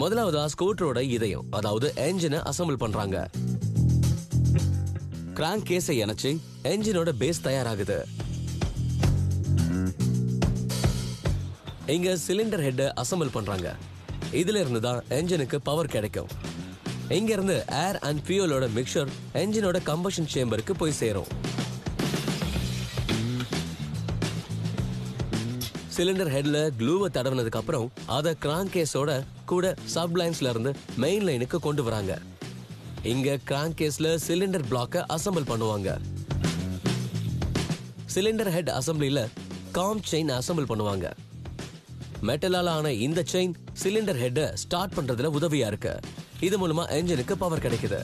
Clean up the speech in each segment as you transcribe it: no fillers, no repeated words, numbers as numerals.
முதலாவதா ஸ்கூட்டரோட இதயம், அதாவது என்ஜினை அசம்பிள் பண்றாங்க. கிராங்க் கேஸை இணைச்சு என்ஜினோட பேஸ் தயாராகுது. இங்க சிலிண்டர் ஹெட் அசம்பிள் பண்றாங்க. இதுல இருந்து தான் என்ஜினுக்கு பவர் கிடைக்கும். இங்க இருந்து ஏர் அண்ட் ஃபியூலோட மிக்சர் என்ஜினோட கம்பஷன் சேம்பருக்கு போய் சேரும். சிலிண்டர் ஹெட்ல க்ளூவை தடவினதுக்கு அப்புறம் அதை கிராங்க் கேஸோட கூட சப் லைன்ஸ்ல இருந்து மெயின் லைனுக்கு கொண்டு வராங்க. இங்க கிராங்க் கேஸ்ல சிலிண்டர் பிளாக்க அசம்பிள் பண்ணுவாங்க. சிலிண்டர் ஹெட் அசம்பிளில காம் செயின் அசம்பிள் பண்ணுவாங்க. மெட்டலால ஆன இந்த செயின் சிலிண்டர் ஹெட் ஸ்டார்ட் பண்றதுல உதவியா இருக்கு. இது மூலமா என்ஜினுக்கு பவர் கிடைக்குது.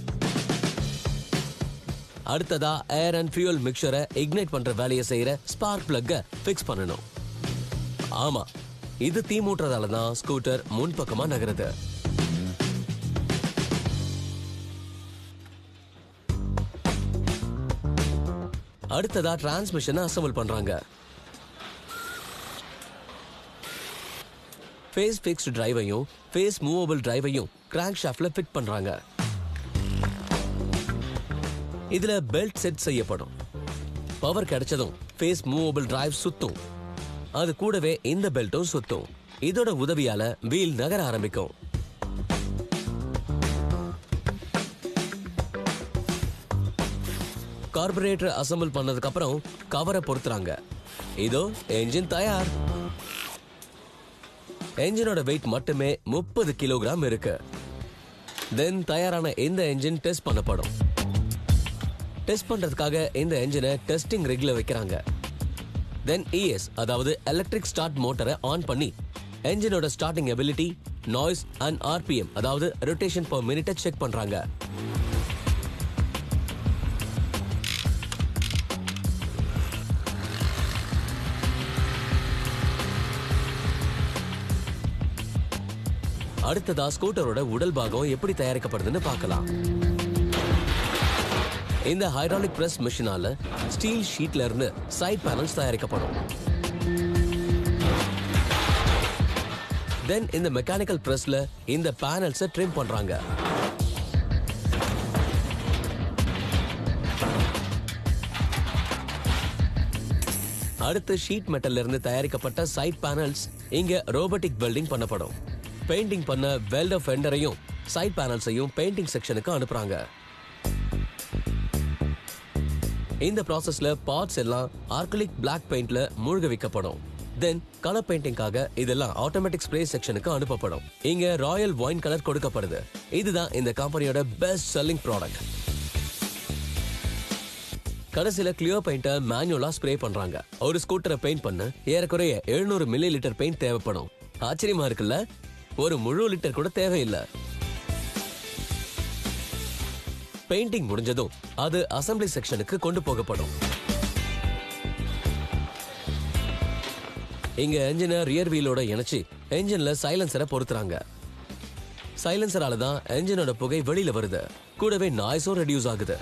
அடுத்ததா ஏர் அண்ட் ஃபியூல் மிக்சரை இக்னைட் பண்ற வேலையை செய்யற ஸ்பார்க் பிளக்க பிக்ஸ் பண்ணணும். ஆமா, இது தீ மூட்டுறதால தான் ஸ்கூட்டர் முன்பக்கமா நகருது. அடுத்ததா டிரான்ஸ்மிஷனை அசம்பிள் பண்றாங்க. ஃபேஸ் ஃபிக்ஸ்டு டிரைவையும் ஃபேஸ் மூவபிள் டிரைவையும் கிராங்க் ஷாஃப்ட்ல ஃபிட் பண்றாங்க. இதுல பெல்ட் செட் செய்யப்படும். பவர் கிடைச்சதும் ஃபேஸ் மூவபிள் டிரைவ் சுத்தும். அது கூடவே இந்த பெல்ட்டும் சுத்தும். இதோட உதவியால வீல் நகர ஆரம்பிக்கும். கார்பரேட்டர் அசம்பிள் பண்ணதுக்கு அப்புறம் கவரை பொருத்துறாங்க. இதோ என்ஜின் தயார். என்ஜினோட வெயிட் மட்டுமே 30 கிலோகிராம் இருக்கு. தென் தயாரான இந்த என்ஜின் டெஸ்ட் பண்ணப்படும். டெஸ்ட் பண்றதுக்காக இந்த என்ஜினை டெஸ்டிங் ரிக்ல வைக்கிறாங்க. தென் இஎஸ், அதாவது எலக்ட்ரிக் ஸ்டார்ட் மோட்டரை ஆன் பண்ணி என்ஜினோட starting ability, noise and RPM, அதாவது ரொட்டேஷன் பர் மினிட்டை செக் பண்றாங்க. அடுத்ததா ஸ்கூட்டரோட உடல் பாகம் எப்படி தயாரிக்கப்படுதுன்னு பார்க்கலாம். இந்த ஹைட்ராலிக் பிரஸ் மிஷினால ஸ்டீல் ஷீட்ல இருந்து சைட் பேனல்ஸ் தயாரிக்கப்படும். தென் இந்த மெக்கானிக்கல் பிரஸ்ல இந்த பேனல்ஸை ட்ரிம் பண்றாங்க. அடுத்து ஷீட் மெட்டல்ல இருந்து தயாரிக்கப்பட்ட சைட் பேனல்ஸ் இங்க ரோபோட்டிக் வெல்டிங் பண்ணப்படும். பெயிண்டிங் பண்ண வெல்டர் ஃபெண்டரையும் சைட் பேனல்ஸையும் பெயிண்டிங் செக்ஷனுக்கு அனுப்புறாங்க. இந்த ப்ராசஸ்ல பார்ட்ஸ் எல்லாம் ஆர்கலிக் பிளாக் பெயிண்ட்ல மூழ்க வைக்கப்படும். தென் கலர் பெயிண்டிங்காக இதெல்லாம் ஆட்டோமேட்டிக் ஸ்ப்ரே செக்ஷனுக்கு அனுப்பப்படும். இங்க ராயல் ஒயின் கலர் கொடுக்கப்படுது. இதுதான் இந்த கம்பெனியோட பெஸ்ட் செல்லிங் ப்ராடக்ட். கடைசியில கிளியர் பெயிண்ட மேனுவலா ஸ்ப்ரே பண்றாங்க. ஒரு ஸ்கூட்டரை பெயிண்ட் பண்ண ஏறக்குறைய 700 மில்லி லிட்டர் பெயிண்ட் தேவைப்படும். ஆச்சரியமா இருக்குல்ல? ஒரு முழு லிட்டர் கூட தேவையில்லை. பெயிண்டிங் முடிஞ்சதும் அது அசம்பிளி செக்ஷனுக்கு கொண்டு போகப்படும். இங்க என்ஜினை ரியர் வீலோட இணைச்சு என்ஜின்ல சைலன்சரை பொருத்துறாங்க. சைலன்சரால தான் என்ஜினோட புகை வெளியில வருது. கூடவே நாய்ஸும் ரெடியூஸ் ஆகுது.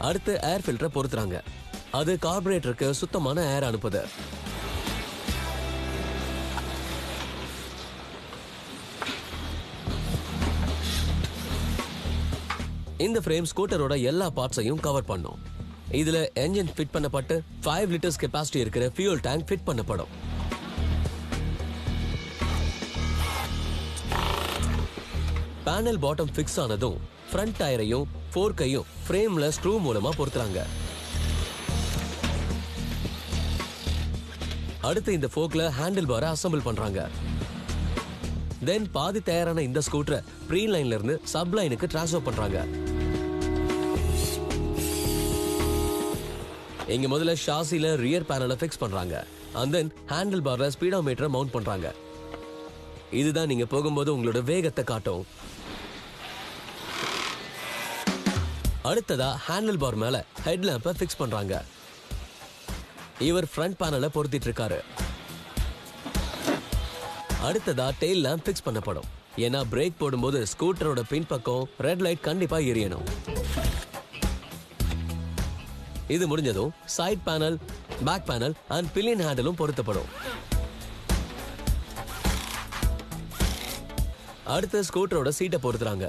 அடுத்து ஏர் ஃபில்டரை பொருத்துறாங்க. அது கார்பரேட்டருக்கு சுத்தமான ஏர் அனுப்புது. இந்த ஃப்ரேம் ஸ்கூட்டரோட எல்லா பார்ட்ஸையும் கவர் பண்ணும். இதுல என்ஜின் ஃபிட் பண்ணப்பட்டு 5 லிட்டர்ஸ் கெபாசிட்டி இருக்கிற ஃபியூல் டேங்க் ஃபிட் பண்ணப்படும். பேனல் பாட்டம் ஃபிக்ஸ் ஆனதும் ஃப்ரண்ட் டயரையும் ஃபோர்க்கையும் ஃப்ரேம்ல ஸ்க்ரூ மூலமா பொருத்துறாங்க. அடுத்து இந்த ஃபோக்ல ஹேண்டில் பாரை அசம்பிள் பண்றாங்க. தென் பாதி தயாரான இந்த ஸ்கூட்டரை ப்ரீ லைன்ல இருந்து சப் லைனுக்கு டிரான்ஸ்ஃபர் பண்றாங்க. இங்க முதல்ல ஷாசில ரியர் பேனலை ஃபிக்ஸ் பண்றாங்க. and then ஹேண்டில் பார்ல ஸ்பீடோமீட்டரை மவுண்ட் பண்றாங்க. இதுதான் நீங்க போகும்போது உங்களோட வேகத்தை காட்டும். அடுத்ததா ஹேண்டில் பார் மேல ஹெட் லேம்பை ஃபிக்ஸ் பண்றாங்க. இவர் ஃப்ரண்ட் பேனலை பொருத்திட்டு இருக்காரு. அடுத்ததா டெயில் லேம்ப் ஃபிக்ஸ் பண்ணப்படும். ஏன்னா பிரேக் போடும்போது ஸ்கூட்டரோட பின்பக்கம் ரெட் லைட் கண்டிப்பா எரியணும். இது முடிஞ்சதும் side panel, back panel and pillion ஹேண்டலும் பொருத்தப்படும். அடுத்து ஸ்கூட்டரோட சீட்டை பொருத்துறாங்க.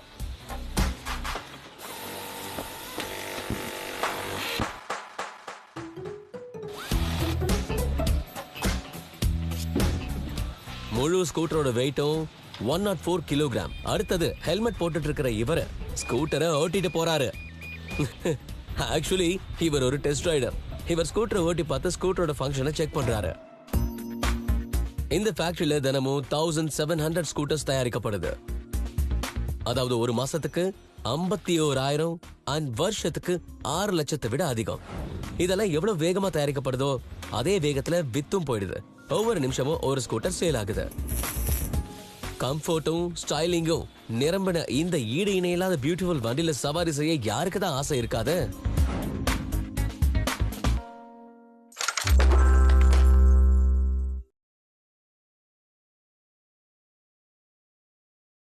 முழு ஸ்கூட்டரோட வெயிட்டும் 104 கிலோகிராம். அடுத்தது ஹெல்மெட் போட்டுட்டு இருக்கிற இவரு ஸ்கூட்டரை ஓட்டிட்டு போறாரு. ஆக்சுவலி இவர் ஒரு டெஸ்ட் ரைடர். இவர் ஸ்கூட்டரை ஓட்டி பார்த்து ஸ்கூட்டரோட ஃபங்க்ஷனை செக் பண்றாரு. இந்த ஃபேக்டரியில தினமும் 1700 ஸ்கூட்டர்ஸ் தயாரிக்கப்படுது. அதாவது ஒரு மாசத்துக்கு 51,000 அண்ட் வருஷத்துக்கு 6 லட்சத்தை விட அதிகம். இதெல்லாம் எவ்வளவு வேகமா தயாரிக்கப்படுதோ அதே வேகத்துல வித்தும் போயிடுது. ஒவ்வொரு நிமிஷமும் ஒரு ஸ்கூட்டர் சேல் ஆகுது. கம்ஃபர்ட்டும் ஸ்டைலிங்கும் நிரம்பின இந்த ஈடு இணையில்லாத பியூட்டிஃபுல் வண்டியில சவாரி செய்ய யாருக்கு தான் ஆசை இருக்காது?